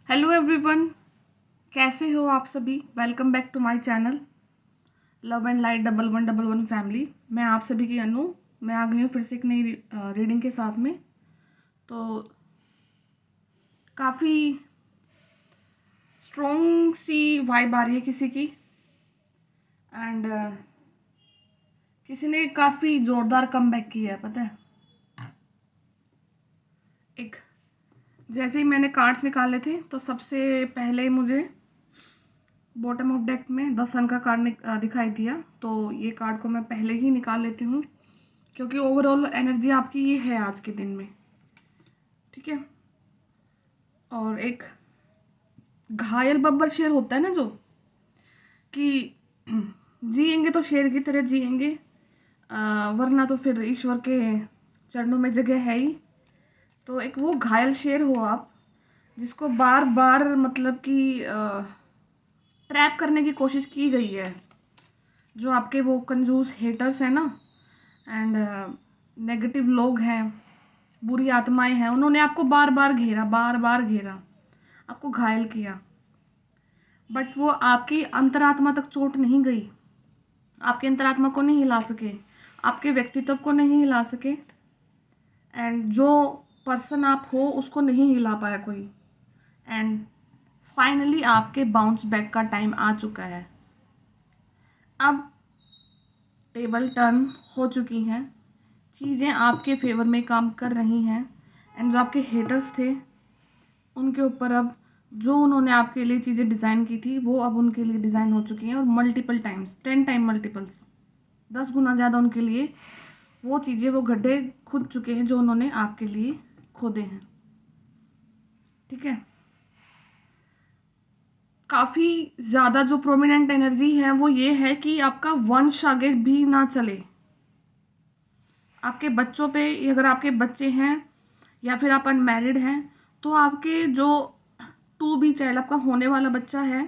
Hello everyone, कैसे हो आप सभी। Welcome back to my channel love and light 1111 family. मैं आप सभी की अनु। मैं आ गई हूँ फिर से एक नई रीडिंग के साथ में। तो काफ़ी स्ट्रॉन्ग सी वाइब आ रही है किसी की, एंड किसी ने काफ़ी ज़ोरदार कमबैक किया है, पता है। एक जैसे ही मैंने कार्ड्स निकाले थे तो सबसे पहले मुझे बॉटम ऑफ डेक में द सन का कार्ड दिखाई दिया। तो ये कार्ड को मैं पहले ही निकाल लेती हूँ क्योंकि ओवरऑल एनर्जी आपकी ये है आज के दिन में, ठीक है। और एक घायल बब्बर शेर होता है ना, जो कि जिएंगे तो शेर की तरह जिएंगे, वरना तो फिर ईश्वर के चरणों में जगह है ही। तो एक वो घायल शेर हो आप, जिसको बार बार मतलब कि ट्रैप करने की कोशिश की गई है। जो आपके वो कंजूस हेटर्स हैं ना, एंड नेगेटिव लोग हैं, बुरी आत्माएं हैं, उन्होंने आपको बार बार घेरा, बार बार घेरा, आपको घायल किया। बट वो आपकी अंतरात्मा तक चोट नहीं गई, आपकी अंतरात्मा को नहीं हिला सके, आपके व्यक्तित्व को नहीं हिला सके, एंड जो पर्सन आप हो उसको नहीं हिला पाया कोई। एंड फाइनली आपके बाउंस बैक का टाइम आ चुका है। अब टेबल टर्न हो चुकी हैं, चीज़ें आपके फेवर में काम कर रही हैं, एंड जो आपके हेटर्स थे उनके ऊपर अब जो उन्होंने आपके लिए चीज़ें डिज़ाइन की थी वो अब उनके लिए डिज़ाइन हो चुकी हैं, और मल्टीपल टाइम्स, 10 टाइम मल्टीपल्स, 10 गुना ज़्यादा उनके लिए वो चीज़ें, वो गड्ढे खुद चुके हैं जो उन्होंने आपके लिए खोदे हैं, ठीक है। काफ़ी ज़्यादा जो प्रोमिनेंट एनर्जी है वो ये है कि आपका वंश आगे भी ना चले। आपके बच्चों पे, अगर आपके बच्चे हैं या फिर आप अनमैरिड हैं, तो आपके जो टू बी चाइल्ड, आपका होने वाला बच्चा है,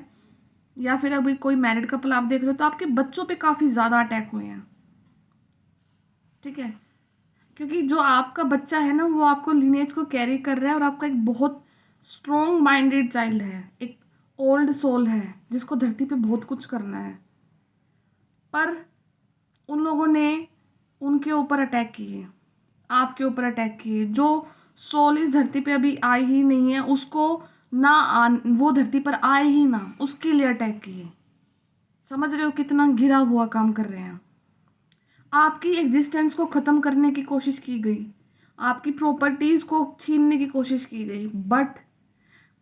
या फिर अभी कोई मैरिड कपल आप देख रहे हो, तो आपके बच्चों पे काफ़ी ज़्यादा अटैक हुए हैं, ठीक है। क्योंकि जो आपका बच्चा है ना, वो आपको लिनेज को कैरी कर रहा है, और आपका एक बहुत स्ट्रॉन्ग माइंडेड चाइल्ड है, एक ओल्ड सोल है जिसको धरती पे बहुत कुछ करना है। पर उन लोगों ने उनके ऊपर अटैक किए, आपके ऊपर अटैक किए। जो सोल इस धरती पे अभी आई ही नहीं है, उसको ना वो धरती पर आए ही ना, उसके लिए अटैक किए। समझ रहे हो कितना गिरा हुआ काम कर रहे हैं। आपकी एग्जिस्टेंस को ख़त्म करने की कोशिश की गई, आपकी प्रॉपर्टीज़ को छीनने की कोशिश की गई, बट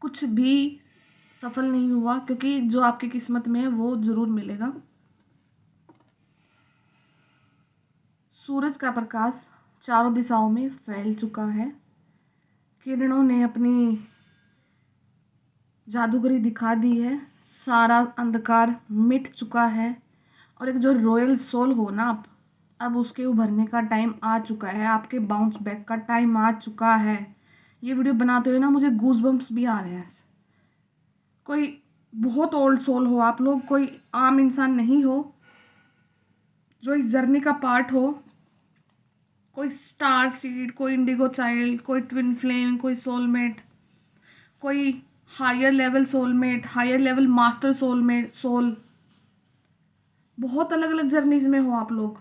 कुछ भी सफल नहीं हुआ, क्योंकि जो आपकी किस्मत में है वो ज़रूर मिलेगा। सूरज का प्रकाश चारों दिशाओं में फैल चुका है, किरणों ने अपनी जादूगरी दिखा दी है, सारा अंधकार मिट चुका है, और एक जो रॉयल सोल हो ना आप, अब उसके उभरने का टाइम आ चुका है, आपके बाउंस बैक का टाइम आ चुका है। ये वीडियो बनाते हुए ना मुझे गूज बम्प्स भी आ रहे हैं। कोई बहुत ओल्ड सोल हो आप लोग, कोई आम इंसान नहीं हो जो इस जर्नी का पार्ट हो। कोई स्टार सीड, कोई इंडिगो चाइल्ड, कोई ट्विन फ्लेम, कोई सोलमेट, कोई higher level soulmate, higher level master soulmate, soul, बहुत अलग अलग जर्नीज में हो आप लोग।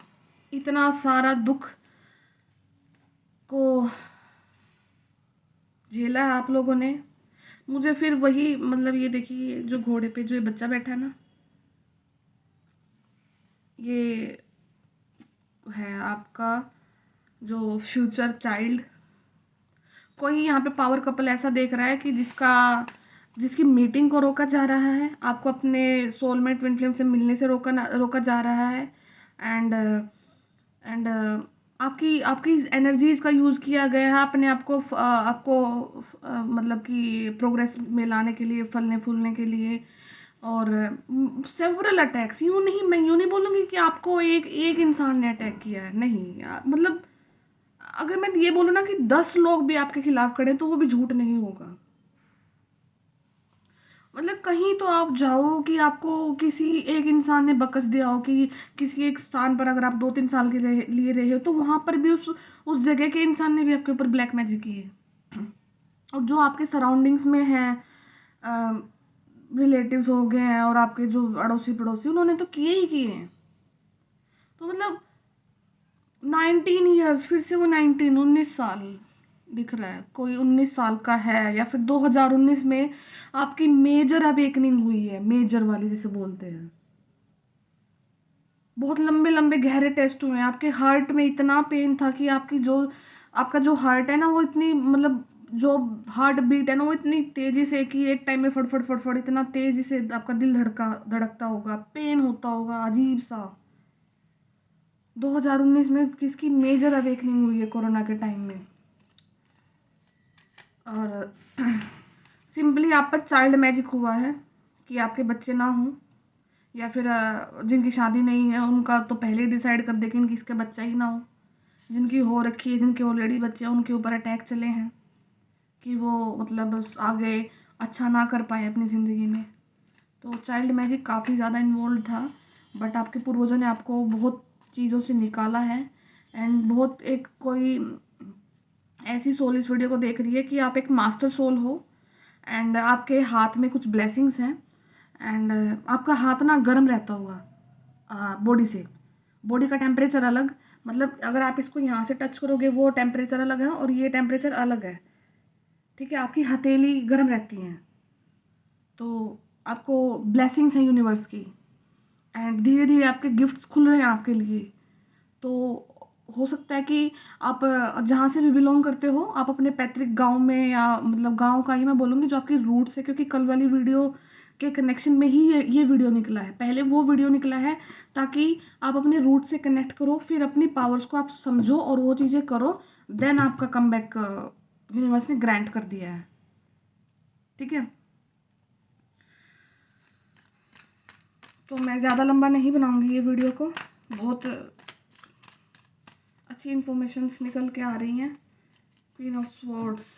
इतना सारा दुख को झेला है आप लोगों ने। मुझे फिर वही, मतलब ये देखिए जो घोड़े पे जो ये बच्चा बैठा है ना, ये है आपका जो फ्यूचर चाइल्ड। कोई यहाँ पे पावर कपल ऐसा देख रहा है कि जिसकी मीटिंग को रोका जा रहा है, आपको अपने सोलमेट ट्विन फ्लेम से मिलने से रोका जा रहा है, एंड एंड आपकी आपकी एनर्जीज का यूज़ किया गया है अपने आप को आपको मतलब कि प्रोग्रेस में लाने के लिए, फलने फूलने के लिए। और सेवरल अटैक्स, यूँ नहीं, मैं यूँ नहीं बोलूँगी कि आपको एक एक इंसान ने अटैक किया है, नहीं यार। मतलब अगर मैं ये बोलूँ ना कि 10 लोग भी आपके खिलाफ खड़े तो वो भी झूठ नहीं होगा। मतलब कहीं तो आप जाओ कि आपको किसी एक इंसान ने बकस दिया हो कि किसी एक स्थान पर अगर आप 2-3 साल के लिए रहे हो, तो वहां पर भी उस जगह के इंसान ने भी आपके ऊपर ब्लैक मैजिक की है। और जो आपके सराउंडिंग्स में है, रिलेटिव्स हो गए हैं और आपके जो अड़ोसी पड़ोसी, उन्होंने तो किए ही किए हैं। तो मतलब 19 ईयर्स, फिर से वो 19 साल दिख रहा है, कोई 19 साल का है, या फिर 2019 में आपकी मेजर अवेकनिंग हुई है, मेजर वाली जिसे बोलते हैं। बहुत लंबे लंबे गहरे टेस्ट हुए हैं, आपके हार्ट में इतना पेन था कि आपका जो हार्ट है ना, वो इतनी मतलब जो हार्ट बीट है ना, वो इतनी तेजी से कि एक टाइम में फटफट फटफट इतना तेजी से आपका दिल धड़कता होगा, पेन होता होगा अजीब सा। 2019 में किसकी मेजर अवेकनिंग हुई है कोरोना के टाइम में। और सिंपली आप पर चाइल्ड मैजिक हुआ है कि आपके बच्चे ना हों, या फिर जिनकी शादी नहीं है उनका तो पहले ही डिसाइड कर दे कि इनकी इसके बच्चा ही ना हो। जिनकी हो रखी है, जिनके ऑलरेडी बच्चे हैं, उनके ऊपर अटैक चले हैं कि वो मतलब आगे अच्छा ना कर पाए अपनी ज़िंदगी में। तो चाइल्ड मैजिक काफ़ी ज़्यादा इन्वॉल्व था, बट आपके पूर्वजों ने आपको बहुत चीज़ों से निकाला है। एंड बहुत एक कोई ऐसी सोल इस वीडियो को देख रही है कि आप एक मास्टर सोल हो, एंड आपके हाथ में कुछ ब्लेसिंग्स हैं, एंड आपका हाथ ना गर्म रहता होगा बॉडी से। बॉडी का टेम्परेचर अलग, मतलब अगर आप इसको यहाँ से टच करोगे वो टेम्परेचर अलग है और ये टेम्परेचर अलग है, ठीक है। आपकी हथेली गर्म रहती हैं, तो आपको ब्लेसिंग्स हैं यूनिवर्स की, एंड धीरे धीरे आपके गिफ्ट्स खुल रहे हैं आपके लिए। तो हो सकता है कि आप जहाँ से भी बिलोंग करते हो, आप अपने पैतृक गांव में, या मतलब गांव का ही मैं बोलूँगी जो आपकी रूट्स है, क्योंकि कल वाली वीडियो के कनेक्शन में ही ये वीडियो निकला है। पहले वो वीडियो निकला है ताकि आप अपने रूट से कनेक्ट करो, फिर अपनी पावर्स को आप समझो और वो चीज़ें करो, देन आपका कमबैक यूनिवर्स ने ग्रांट कर दिया है, ठीक है। तो मैं ज़्यादा लंबा नहीं बनाऊंगी ये वीडियो को, बहुत अच्छी इन्फॉर्मेशंस निकल के आ रही हैं। Queen of swords,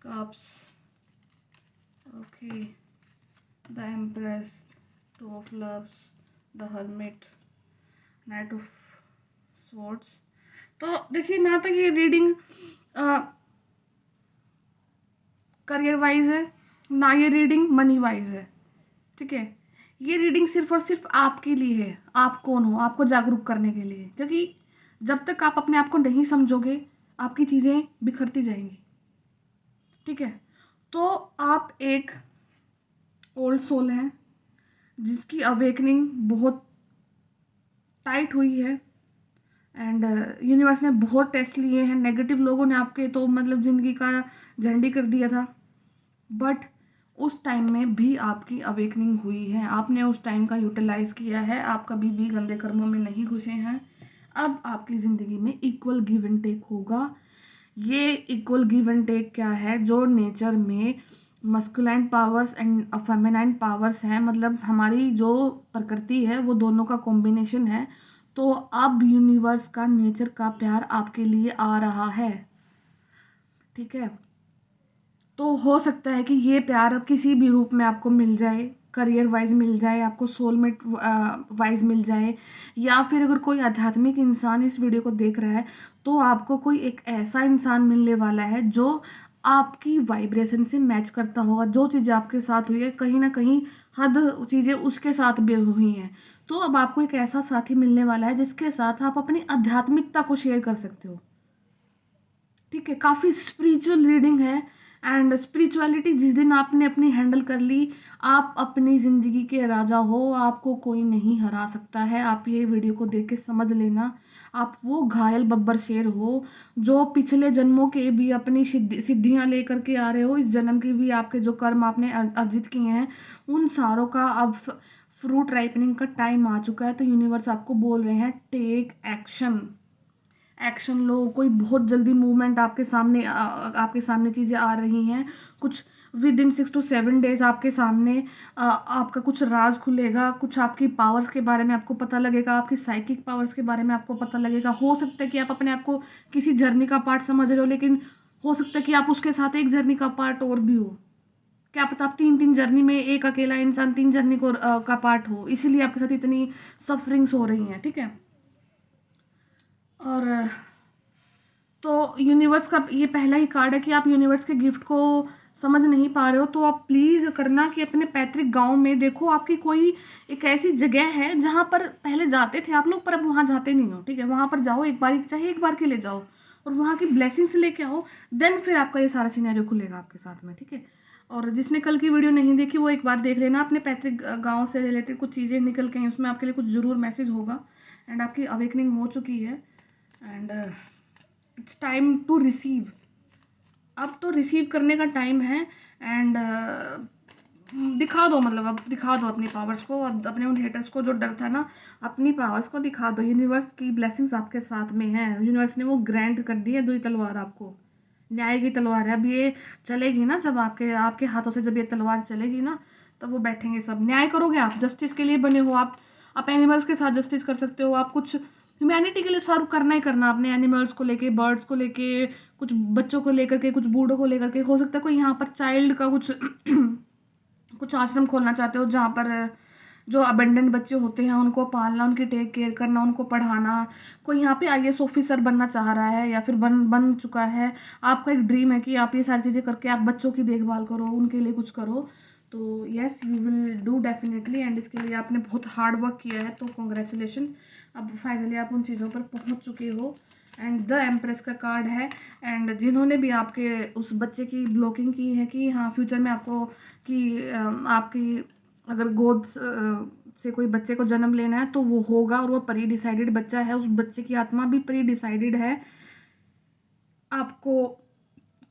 cups, okay, the empress, two of loves, the hermit, night of swords. तो देखिए, ना तो ये रीडिंग करियर वाइज है, ना ये रीडिंग मनी वाइज है, ठीक है। ये रीडिंग सिर्फ और सिर्फ आपके लिए है, आप कौन हो, आपको जागरूक करने के लिए, क्योंकि जब तक आप अपने आप को नहीं समझोगे आपकी चीज़ें बिखरती जाएंगी, ठीक है। तो आप एक ओल्ड सोल हैं जिसकी अवेकनिंग बहुत टाइट हुई है, एंड यूनिवर्स ने बहुत टेस्ट लिए हैं, नेगेटिव लोगों ने आपके तो मतलब ज़िंदगी का झंडी कर दिया था, बट उस टाइम में भी आपकी अवेकनिंग हुई है, आपने उस टाइम का यूटिलाइज किया है, आप कभी भी गंदे कर्मों में नहीं घुसे हैं। अब आपकी ज़िंदगी में इक्वल गिव एंड टेक होगा। ये इक्वल गिव एंड टेक क्या है, जो नेचर में masculine powers and feminine powers हैं, मतलब हमारी जो प्रकृति है वो दोनों का कॉम्बिनेशन है। तो अब यूनिवर्स का, नेचर का प्यार आपके लिए आ रहा है, ठीक है। तो हो सकता है कि ये प्यार किसी भी रूप में आपको मिल जाए, करियर वाइज मिल जाए, आपको सोलमेट वाइज मिल जाए, या फिर अगर कोई आध्यात्मिक इंसान इस वीडियो को देख रहा है तो आपको कोई एक ऐसा इंसान मिलने वाला है जो आपकी वाइब्रेशन से मैच करता होगा। जो चीज़ें आपके साथ हुई है, कहीं ना कहीं हद चीज़ें उसके साथ भी हुई हैं। तो अब आपको एक ऐसा साथी मिलने वाला है जिसके साथ आप अपनी आध्यात्मिकता को शेयर कर सकते हो, ठीक है। काफ़ी स्पिरिचुअल रीडिंग है, एंड स्पिरिचुअलिटी जिस दिन आपने अपनी हैंडल कर ली, आप अपनी ज़िंदगी के राजा हो, आपको कोई नहीं हरा सकता है। आप ये वीडियो को देख के समझ लेना, आप वो घायल बब्बर शेर हो जो पिछले जन्मों के भी अपनी सिद्धियां लेकर के आ रहे हो, इस जन्म की भी आपके जो कर्म आपने अर्जित किए हैं उन सारों का अब फ्रूट राइपनिंग का टाइम आ चुका है। तो यूनिवर्स आपको बोल रहे हैं, टेक एक्शन, एक्शन लो। कोई बहुत जल्दी मूवमेंट आपके सामने चीज़ें आ रही हैं, कुछ विद इन 6 to 7 डेज आपके सामने आपका कुछ राज खुलेगा, कुछ आपकी पावर्स के बारे में आपको पता लगेगा, आपकी साइकिक पावर्स के बारे में आपको पता लगेगा। हो सकता है कि आप अपने आप को किसी जर्नी का पार्ट समझ रहे हो, लेकिन हो सकता है कि आप उसके साथ एक जर्नी का पार्ट और भी हो। क्या पता आप 3 जर्नी में, एक अकेला इंसान 3 जर्नी का पार्ट हो, इसीलिए आपके साथ इतनी सफरिंग्स हो रही हैं, ठीक है। और तो यूनिवर्स का ये पहला ही कार्ड है कि आप यूनिवर्स के गिफ्ट को समझ नहीं पा रहे हो तो आप प्लीज़ करना कि अपने पैतृक गांव में देखो आपकी कोई एक ऐसी जगह है जहां पर पहले जाते थे आप लोग पर अब वहां जाते नहीं हो, ठीक है। वहां पर जाओ एक बार, चाहे एक बार के लिए जाओ और वहां की ब्लेसिंग्स लेके आओ, देन फिर आपका ये सारा सिनेरियो खुलेगा आपके साथ में, ठीक है। और जिसने कल की वीडियो नहीं देखी वो एक बार देख लेना, अपने पैतृक गाँव से रिलेटेड कुछ चीज़ें निकल के हैं, उसमें आपके लिए कुछ ज़रूर मैसेज होगा। एंड आपकी अवेकनिंग हो चुकी है and it's time to receive. अब तो रिसीव करने का टाइम है एंड दिखा दो, मतलब अब दिखा दो अपनी पावर्स को, अब अपने उन हेटर्स को जो डर था ना, अपनी पावर्स को दिखा दो। यूनिवर्स की ब्लेसिंग्स आपके साथ में है, यूनिवर्स ने वो ग्रांट कर दी है 2 तलवार आपको, न्याय की तलवार है। अब ये चलेगी ना, जब आपके आपके हाथों से जब ये तलवार चलेगी ना, तब वो बैठेंगे सब, न्याय करोगे आप, जस्टिस के लिए बने हो आप एनिमल्स के साथ जस्टिस कर सकते हो, आप कुछ ह्यूमैनिटी के लिए सर्व करना ही करना, अपने एनिमल्स को लेके, बर्ड्स को लेके, कुछ बच्चों को लेकर के, कुछ बूढ़ों को लेकर के, हो सकता है कोई यहाँ पर चाइल्ड का कुछ कुछ आश्रम खोलना चाहते हो जहाँ पर जो अबेंडेंट बच्चे होते हैं उनको पालना, उनकी टेक केयर करना, उनको पढ़ाना। कोई यहाँ पे आईएएस ऑफिसर बनना चाह रहा है या फिर बन चुका है, आपका एक ड्रीम है कि आप ये सारी चीज़ें करके आप बच्चों की देखभाल करो, उनके लिए कुछ करो, तो yes you will do definitely. And इसके लिए आपने बहुत हार्ड वर्क किया है, तो कॉन्ग्रेचुलेशन, अब फाइनली आप उन चीज़ों पर पहुँच चुके हो। एंड द एम्प्रेस का कार्ड है। एंड जिन्होंने भी आपके उस बच्चे की ब्लॉकिंग की है कि हाँ फ्यूचर में आपको कि आपकी अगर गोद से कोई बच्चे को जन्म लेना है तो वो होगा, और वो प्री डिसाइडेड बच्चा है, उस बच्चे की आत्मा भी प्री डिसाइडेड है, आपको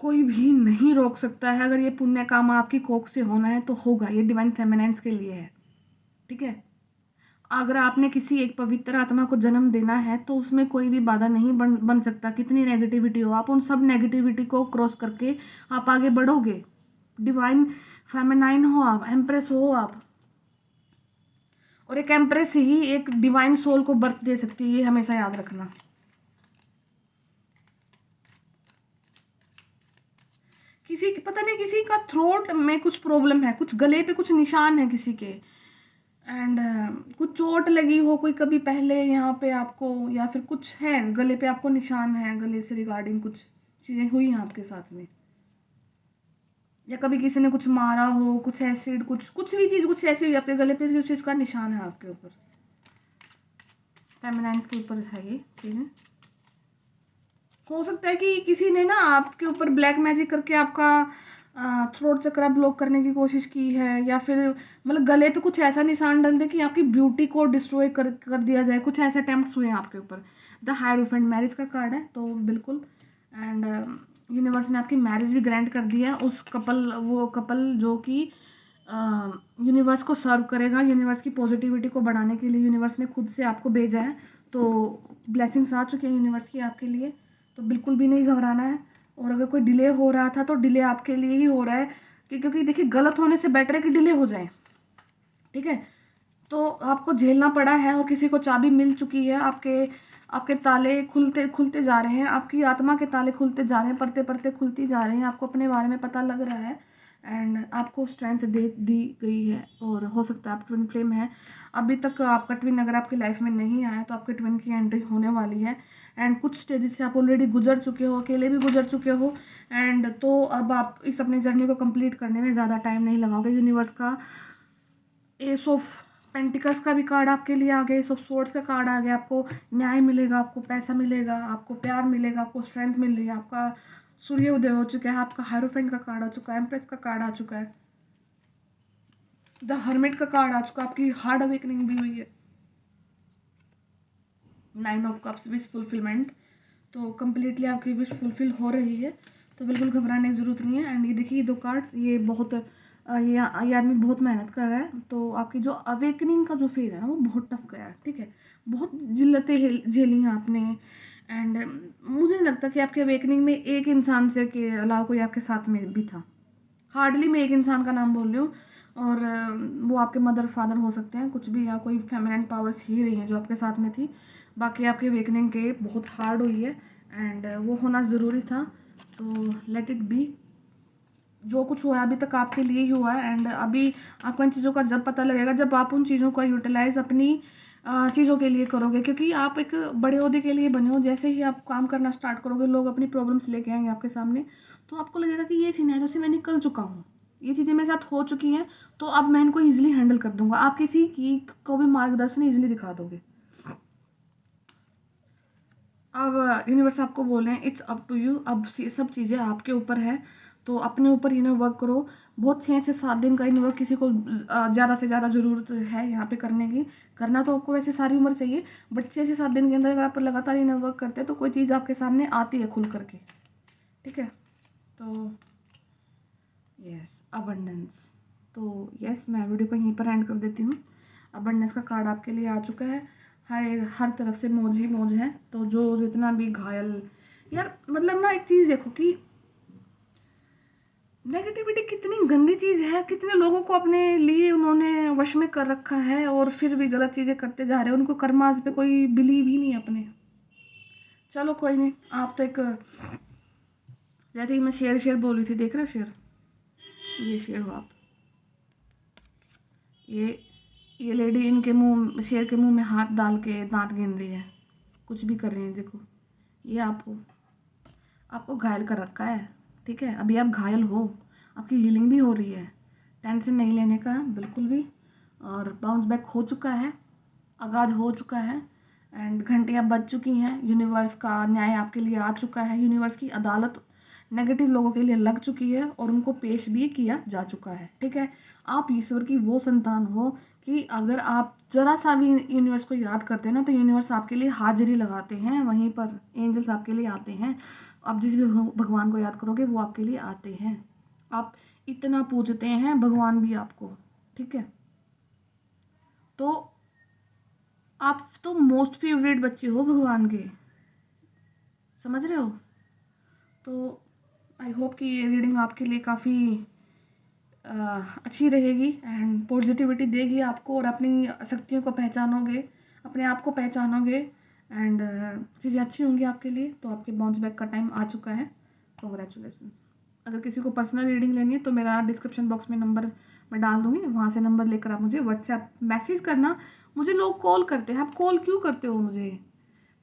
कोई भी नहीं रोक सकता है। अगर ये पुण्य काम आपकी कोख से होना है तो होगा, ये डिवाइन फेमिनाइन्स के लिए है, ठीक है। अगर आपने किसी एक पवित्र आत्मा को जन्म देना है तो उसमें कोई भी बाधा नहीं बन सकता, कितनी नेगेटिविटी हो, आप उन सब नेगेटिविटी को क्रॉस करके आप आगे बढ़ोगे। डिवाइन फेमिनाइन हो आप, एम्प्रेस हो आप, और एक एम्प्रेस ही एक डिवाइन सोल को बर्थ दे सकती है, ये हमेशा याद रखना। किसी पता नहीं किसी का थ्रोट में कुछ प्रॉब्लम है, कुछ गले पे कुछ निशान है किसी के, एंड कुछ चोट लगी हो कोई कभी पहले यहाँ पे आपको, या फिर कुछ है गले पे आपको निशान है, गले से रिगार्डिंग कुछ चीज़ें हुई हैं आपके साथ में, या कभी किसी ने कुछ मारा हो, कुछ एसिड, कुछ भी चीज़ कुछ ऐसी हुई आपके गले पे, उस चीज़ का निशान है आपके ऊपर, फेमिनाइन्स के ऊपर है ये चीज़ें। हो सकता है कि किसी ने ना आपके ऊपर ब्लैक मैजिक करके आपका थ्रोट चक्रा ब्लॉक करने की कोशिश की है, या फिर मतलब गले पे कुछ ऐसा निशान डाल दे कि आपकी ब्यूटी को डिस्ट्रॉय कर दिया जाए, कुछ ऐसे अटेम्प्ट्स हुए हैं आपके ऊपर। द हायरोफेंट मैरिज का कार्ड है, तो बिल्कुल। एंड यूनिवर्स ने आपकी मैरिज भी ग्रांट कर दी है, उस वो कपल जो कि यूनिवर्स को सर्व करेगा, यूनिवर्स की पॉजिटिविटी को बढ़ाने के लिए यूनिवर्स ने खुद से आपको भेजा है, तो ब्लेसिंग्स आ चुकी हैं यूनिवर्स की आपके लिए, तो बिल्कुल भी नहीं घबराना है। और अगर कोई डिले हो रहा था तो डिले आपके लिए ही हो रहा है, क्योंकि देखिए गलत होने से बेटर है कि डिले हो जाए, ठीक है। तो आपको झेलना पड़ा है और किसी को चाबी मिल चुकी है, आपके आपके ताले खुलते खुलते जा रहे हैं, आपकी आत्मा के ताले खुलते जा रहे हैं, पढ़ते पढ़ते खुलती जा रहे हैं, आपको अपने बारे में पता लग रहा है, एंड आपको स्ट्रेंथ दे दी गई है। और हो सकता है आप ट्विन फ्लेम है, अभी तक आपका ट्विन अगर आपकी लाइफ में नहीं आया तो आपके ट्विन की एंट्री होने वाली है। एंड कुछ स्टेजेस से आप ऑलरेडी गुजर चुके हो, अकेले भी गुजर चुके हो, एंड तो अब आप इस अपनी जर्नी को कंप्लीट करने में ज़्यादा टाइम नहीं लगाओगे। यूनिवर्स का एस ऑफ पेंटिकल्स का भी कार्ड आपके लिए आ गया, एस ऑफ सोर्ड्स का कार्ड आ गया, आपको न्याय मिलेगा, आपको पैसा मिलेगा, आपको प्यार मिलेगा, आपको स्ट्रेंथ मिल रही है, आपका सूर्य उदय हो चुका है, आपका हायरोफेंट का कार्ड आ चुका है, एम्प्रेस का कार्ड आ चुका है, द हर्मिट का कार्ड आ चुका है, आपकी हार्ड अवेकनिंग भी हुई है, 9 ऑफ कप्स, विश फुलफिलमेंट, तो कम्प्लीटली आपकी विश फुलफिल हो रही है, तो बिल्कुल घबराने की ज़रूरत नहीं है। एंड ये देखिए 2 कार्ड्स, ये बहुत ये आदमी बहुत मेहनत कर रहा है, तो आपकी जो अवेकनिंग का जो फेज़ है ना वो बहुत टफ गया है, ठीक है, बहुत जिल्लतें झेली हैं आपने। एंड मुझे नहीं लगता कि आपके अवेकनिंग में एक इंसान से के अलावा कोई आपके साथ में भी था, हार्डली मैं एक इंसान का नाम बोल रही हूँ, और वो आपके मदर फादर हो सकते हैं, कुछ भी, या कोई फेमिनाइन पावर्स ही रही हैं जो आपके साथ में थी, बाकी आपकी अवेकनिंग के बहुत हार्ड हुई है, एंड वो होना ज़रूरी था, तो लेट इट बी। जो कुछ हुआ है अभी तक आपके लिए ही हुआ है, एंड अभी आपको इन चीज़ों का जब पता लगेगा जब आप उन चीज़ों का यूटिलाइज अपनी चीज़ों के लिए करोगे, क्योंकि आप एक बड़े ओहदे के लिए बने हो। जैसे ही आप काम करना स्टार्ट करोगे, लोग अपनी प्रॉब्लम्स लेके आएंगे आपके सामने, तो आपको लगेगा कि ये सिनेरियो से मैं निकल चुका हूँ, ये चीज़ें मेरे साथ हो चुकी हैं, तो अब मैं इनको ईजिली हैंडल कर दूंगा। आप किसी की को भी मार्गदर्शन ईजिली दिखा दोगे। अब यूनिवर्स आपको बोल रहे हैं इट्स अप टू यू, अब सब चीज़ें आपके ऊपर है, तो अपने ऊपर इन्हें वर्क करो। बहुत 6 से 7 दिन का इन्हें वर्क किसी को ज़्यादा से ज़्यादा ज़रूरत है यहाँ पे करने की। करना तो आपको वैसे सारी उम्र चाहिए, बट 6 से 7 दिन के अंदर अगर आप लगातार इन्हें वर्क करते हैं तो कोई चीज़ आपके सामने आती है खुल करके। ठीक है, तो यस अबंडेंस। तो यस, मैं वीडियो को यहीं पर एंड कर देती हूँ। अबंडेंस का कार्ड आपके लिए आ चुका है। हर तरफ से मौज ही मौज है। तो जो जितना भी घायल, यार मतलब ना एक चीज़ देखो कि नेगेटिविटी कितनी गंदी चीज़ है, कितने लोगों को अपने लिए उन्होंने वश में कर रखा है और फिर भी गलत चीज़ें करते जा रहे हैं। उनको कर्मास पे कोई बिलीव ही नहीं है अपने। चलो कोई नहीं, आप तो एक, जैसे कि मैं शेर बोल रही थी, देख रहे हो शेर, ये शेर हो आप। ये लेडी इनके मुंह, शेर के मुंह में हाथ डाल के दांत गिन रही है, कुछ भी कर रही है। देखो, ये आपको घायल कर रखा है। ठीक है, अभी आप घायल हो, आपकी हीलिंग भी हो रही है, टेंशन नहीं लेने का बिल्कुल भी। और बाउंस बैक हो चुका है, आगाज हो चुका है, एंड घंटियाँ बज चुकी हैं। यूनिवर्स का न्याय आपके लिए आ चुका है। यूनिवर्स की अदालत नेगेटिव लोगों के लिए लग चुकी है और उनको पेश भी किया जा चुका है। ठीक है, आप ईश्वर की वो संतान हो कि अगर आप जरा सा भी यूनिवर्स को याद करते हैं ना, तो यूनिवर्स आपके लिए हाजिरी लगाते हैं, वहीं पर एंजल्स आपके लिए आते हैं। आप जिस भी भगवान को याद करोगे वो आपके लिए आते हैं। आप इतना पूजते हैं, भगवान भी आपको। ठीक है, तो आप तो मोस्ट फेवरेट बच्चे हो भगवान के, समझ रहे हो। तो आई होप कि ये रीडिंग आपके लिए काफ़ी अच्छी रहेगी एंड पॉजिटिविटी देगी आपको, और अपनी शक्तियों को पहचानोगे, अपने आप को पहचानोगे, एंड चीज़ें अच्छी होंगी आपके लिए। तो आपके बाउंस बैक का टाइम आ चुका है। कॉन्ग्रेचुलेसन्स। अगर किसी को पर्सनल रीडिंग लेनी है तो मेरा डिस्क्रिप्शन बॉक्स में नंबर मैं डाल दूँगी, वहाँ से नंबर लेकर आप मुझे व्हाट्सएप मैसेज करना। मुझे लोग कॉल करते हैं, आप कॉल क्यों करते हो मुझे,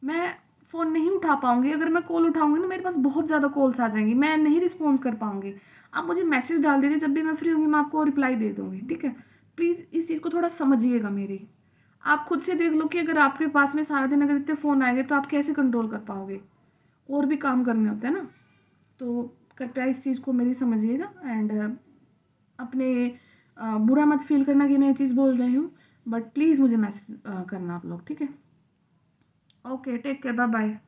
मैं फ़ोन नहीं उठा पाऊँगी। अगर मैं कॉल उठाऊँगी ना, मेरे पास बहुत ज़्यादा कॉल्स आ जाएंगी, मैं नहीं रिस्पॉन्स कर पाऊँगी। आप मुझे मैसेज डाल दीजिए, जब भी मैं फ्री होंगी मैं आपको रिप्लाई दे दूँगी। ठीक है, प्लीज़ इस चीज़ को थोड़ा समझिएगा मेरी। आप खुद से देख लो कि अगर आपके पास में सारा दिन अगर इतने फ़ोन आएंगे तो आप कैसे कंट्रोल कर पाओगे, और भी काम करने होते हैं ना। तो कृपया इस चीज़ को मेरी समझिएगा, एंड अपने बुरा मत फील करना कि मैं ये चीज़ बोल रही हूँ, बट प्लीज़ मुझे मैसेज करना आप लोग। ठीक है, okay, take care, bye bye.